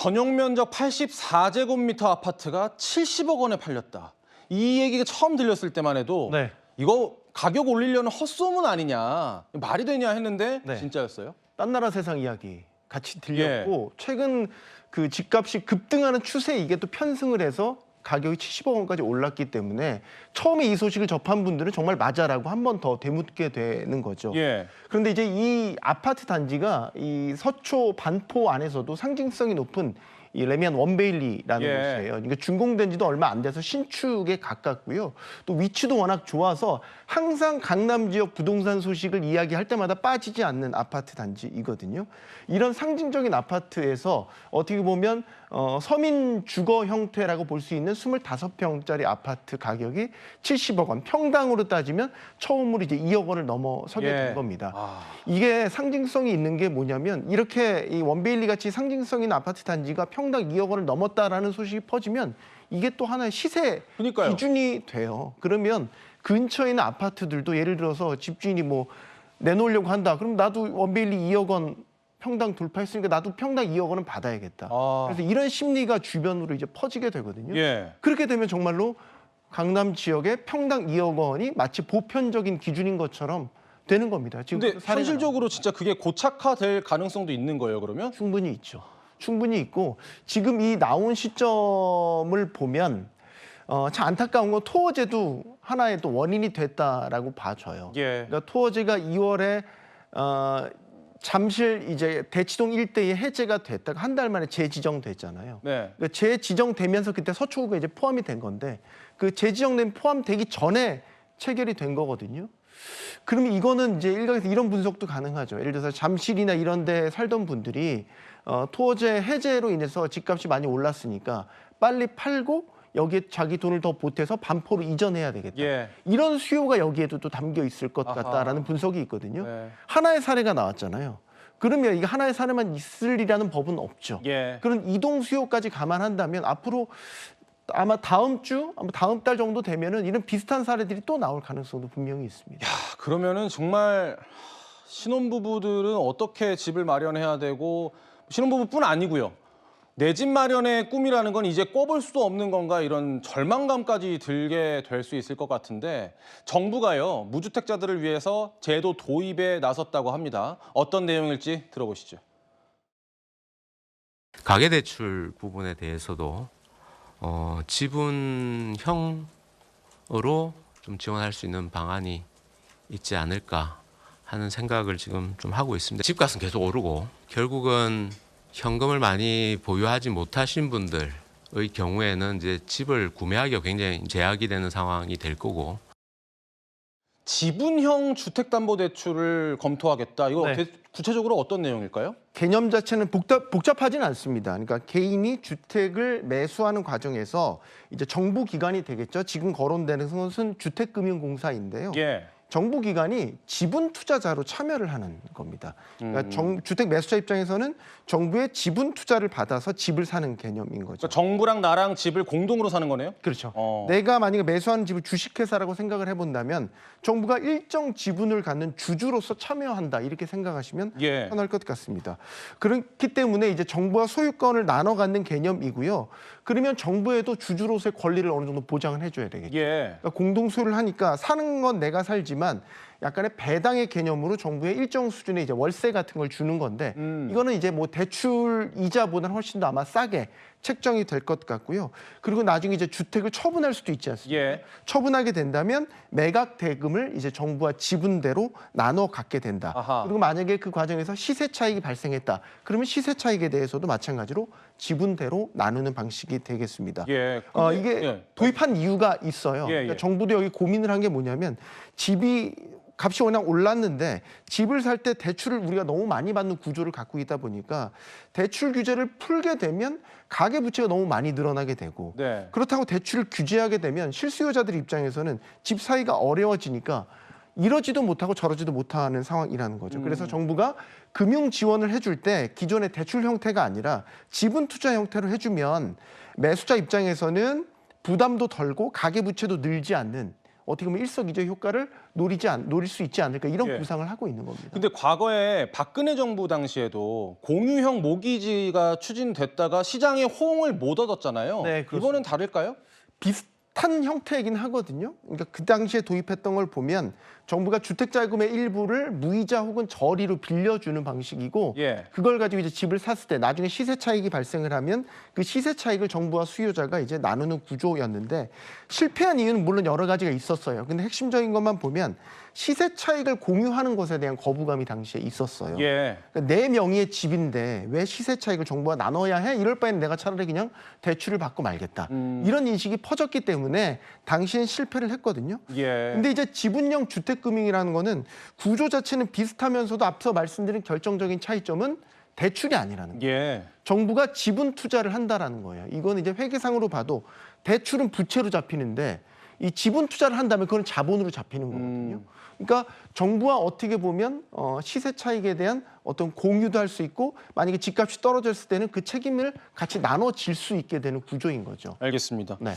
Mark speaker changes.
Speaker 1: 전용 면적 84제곱미터 아파트가 70억 원에 팔렸다. 이 얘기가 처음 들렸을 때만 해도
Speaker 2: 네.
Speaker 1: 이거 가격 올리려는 헛소문 아니냐, 말이 되냐 했는데
Speaker 2: 네.
Speaker 1: 진짜였어요?
Speaker 2: 딴 나라 세상 이야기 같이 들렸고 최근 그 집값이 급등하는 추세에 이게 또 편승을 해서 가격이 70억 원까지 올랐기 때문에 처음에 이 소식을 접한 분들은 정말 맞아라고 한 번 더 되묻게 되는 거죠.
Speaker 1: 예.
Speaker 2: 그런데 이제 이 아파트 단지가 이 서초 반포 안에서도 상징성이 높은 이 레미안 원베일리라는
Speaker 1: 예.
Speaker 2: 곳이에요. 그러니까 준공된 지도 얼마 안 돼서 신축에 가깝고요. 또 위치도 워낙 좋아서 항상 강남 지역 부동산 소식을 이야기할 때마다 빠지지 않는 아파트 단지이거든요. 이런 상징적인 아파트에서 어떻게 보면 서민 주거 형태라고 볼 수 있는 25평짜리 아파트 가격이 70억 원, 평당으로 따지면 처음으로 이제 2억 원을 넘어서게
Speaker 1: 예.
Speaker 2: 된 겁니다.
Speaker 1: 아.
Speaker 2: 이게 상징성이 있는 게 뭐냐면 이렇게 이 원베일리 같이 상징성 있는 아파트 단지가 평당 2억 원을 넘었다라는 소식이 퍼지면 이게 또 하나의 시세
Speaker 1: 그러니까요.
Speaker 2: 기준이 돼요. 그러면 근처에 있는 아파트들도 예를 들어서 집주인이 뭐 내놓으려고 한다. 그럼 나도 원베일리 2억 원 평당 돌파했으니까 나도 평당 2억 원은 받아야겠다.
Speaker 1: 아.
Speaker 2: 그래서 이런 심리가 주변으로 이제 퍼지게 되거든요.
Speaker 1: 예.
Speaker 2: 그렇게 되면 정말로 강남 지역의 평당 2억 원이 마치 보편적인 기준인 것처럼 되는 겁니다. 지금
Speaker 1: 근데
Speaker 2: 사례가
Speaker 1: 현실적으로 진짜 그게 고착화될 가능성도 있는 거예요, 그러면?
Speaker 2: 충분히 있죠. 충분히 있고 지금 이 나온 시점을 보면 참 안타까운 건 토어제도 하나의 또 원인이 됐다라고 봐져요.
Speaker 1: 예.
Speaker 2: 그러니까 토어제가 2월에 잠실 이제 대치동 일대에 해제가 됐다가 한 달 만에 재지정됐잖아요.
Speaker 1: 네.
Speaker 2: 그러니까 재지정되면서 그때 서초구가 이제 포함이 된 건데 그 재지정된 포함되기 전에 체결이 된 거거든요. 그러면 이거는 이제 일각에서 이런 분석도 가능하죠. 예를 들어서 잠실이나 이런 데 살던 분들이 토어제 해제로 인해서 집값이 많이 올랐으니까 빨리 팔고 여기에 자기 돈을 더 보태서 반포로 이전해야 되겠다.
Speaker 1: 예.
Speaker 2: 이런 수요가 여기에도 또 담겨 있을 것
Speaker 1: 아하.
Speaker 2: 같다라는 분석이 있거든요.
Speaker 1: 네.
Speaker 2: 하나의 사례가 나왔잖아요. 그러면 이게 하나의 사례만 있으리라는 법은 없죠.
Speaker 1: 예.
Speaker 2: 그런 이동 수요까지 감안한다면 앞으로 아마 다음 달 정도 되면은 이런 비슷한 사례들이 또 나올 가능성도 분명히 있습니다.
Speaker 1: 그러면은 정말 신혼부부들은 어떻게 집을 마련해야 되고, 신혼부부뿐 아니고요. 내 집 마련의 꿈이라는 건 이제 꿔볼 수도 없는 건가, 이런 절망감까지 들게 될 수 있을 것 같은데, 정부가요 무주택자들을 위해서 제도 도입에 나섰다고 합니다. 어떤 내용일지 들어보시죠.
Speaker 3: 가계대출 부분에 대해서도 지분형으로 좀 지원할 수 있는 방안이 있지 않을까 하는 생각을 지금 좀 하고 있습니다. 집값은 계속 오르고 결국은 현금을 많이 보유하지 못하신 분들의 경우에는 이제 집을 구매하기가 굉장히 제약이 되는 상황이 될 거고.
Speaker 1: 지분형 주택담보대출을 검토하겠다. 이거
Speaker 2: 네.
Speaker 1: 구체적으로 어떤 내용일까요?
Speaker 2: 개념 자체는 복잡하진 않습니다. 그러니까 개인이 주택을 매수하는 과정에서 이제 정부 기관이 되겠죠. 지금 거론되는 것은 주택금융공사인데요.
Speaker 1: 예.
Speaker 2: 정부 기관이 지분 투자자로 참여를 하는 겁니다. 그러니까 주택 매수자 입장에서는 정부의 지분 투자를 받아서 집을 사는 개념인 거죠.
Speaker 1: 그러니까 정부랑 나랑 집을 공동으로 사는 거네요?
Speaker 2: 그렇죠.
Speaker 1: 어.
Speaker 2: 내가 만약에 매수하는 집을 주식회사라고 생각을 해본다면 정부가 일정 지분을 갖는 주주로서 참여한다 이렇게 생각하시면
Speaker 1: 예.
Speaker 2: 편할 것 같습니다. 그렇기 때문에 이제 정부와 소유권을 나눠 갖는 개념이고요. 그러면 정부에도 주주로서의 권리를 어느 정도 보장을 해줘야 되겠죠.
Speaker 1: 예.
Speaker 2: 그러니까 공동 소유를 하니까 사는 건 내가 살지만 약간의 배당의 개념으로 정부의 일정 수준의 이제 월세 같은 걸 주는 건데 이거는 이제 뭐 대출 이자보다는 훨씬 더 아마 싸게 책정이 될 것 같고요. 그리고 나중에 이제 주택을 처분할 수도 있지 않습니까?
Speaker 1: 예.
Speaker 2: 처분하게 된다면 매각 대금을 이제 정부와 지분대로 나눠 갖게 된다.
Speaker 1: 아하.
Speaker 2: 그리고 만약에 그 과정에서 시세 차익이 발생했다. 그러면 시세 차익에 대해서도 마찬가지로 지분대로 나누는 방식이 되겠습니다.
Speaker 1: 예.
Speaker 2: 이게
Speaker 1: 예.
Speaker 2: 도입한 이유가 있어요.
Speaker 1: 예, 예.
Speaker 2: 그러니까 정부도 여기 고민을 한 게 뭐냐면 집이 값이 워낙 올랐는데 집을 살 때 대출을 우리가 너무 많이 받는 구조를 갖고 있다 보니까 대출 규제를 풀게 되면 가계부채가 너무 많이 늘어나게 되고
Speaker 1: 네.
Speaker 2: 그렇다고 대출을 규제하게 되면 실수요자들 입장에서는 집 사기가 어려워지니까 이러지도 못하고 저러지도 못하는 상황이라는 거죠. 그래서 정부가 금융 지원을 해줄 때 기존의 대출 형태가 아니라 지분 투자 형태로 해주면 매수자 입장에서는 부담도 덜고 가계부채도 늘지 않는 어떻게 보면 일석이조 효과를 노릴 수 있지 않을까 이런
Speaker 1: 예.
Speaker 2: 구상을 하고 있는 겁니다.
Speaker 1: 근데 과거에 박근혜 정부 당시에도 공유형 모기지가 추진됐다가 시장에 호응을 못 얻었잖아요.
Speaker 2: 네, 그렇습니다.
Speaker 1: 이번엔 다를까요?
Speaker 2: 비슷한 형태이긴 하거든요. 그러니까 그 당시에 도입했던 걸 보면 정부가 주택자금의 일부를 무이자 혹은 저리로 빌려주는 방식이고
Speaker 1: 예.
Speaker 2: 그걸 가지고 이제 집을 샀을 때 나중에 시세 차익이 발생을 하면 그 시세 차익을 정부와 수요자가 이제 나누는 구조였는데 실패한 이유는 물론 여러 가지가 있었어요. 근데 핵심적인 것만 보면 시세 차익을 공유하는 것에 대한 거부감이 당시에 있었어요.
Speaker 1: 예.
Speaker 2: 그러니까 내 명의의 집인데 왜 시세 차익을 정부가 나눠야 해? 이럴 바에는 내가 차라리 그냥 대출을 받고 말겠다. 이런 인식이 퍼졌기 때문에 당시엔 실패를 했거든요.
Speaker 1: 예.
Speaker 2: 근데 이제 지분형 주택금융이라는 거는 구조 자체는 비슷하면서도 앞서 말씀드린 결정적인 차이점은 대출이 아니라는 거예요.
Speaker 1: 예.
Speaker 2: 정부가 지분 투자를 한다라는 거예요. 이거는 이제 회계상으로 봐도 대출은 부채로 잡히는데 이 지분 투자를 한다면 그건 자본으로 잡히는 거거든요. 그러니까 정부와 어떻게 보면 시세 차익에 대한 어떤 공유도 할 수 있고 만약에 집값이 떨어졌을 때는 그 책임을 같이 나눠질 수 있게 되는 구조인 거죠.
Speaker 1: 알겠습니다.
Speaker 2: 네.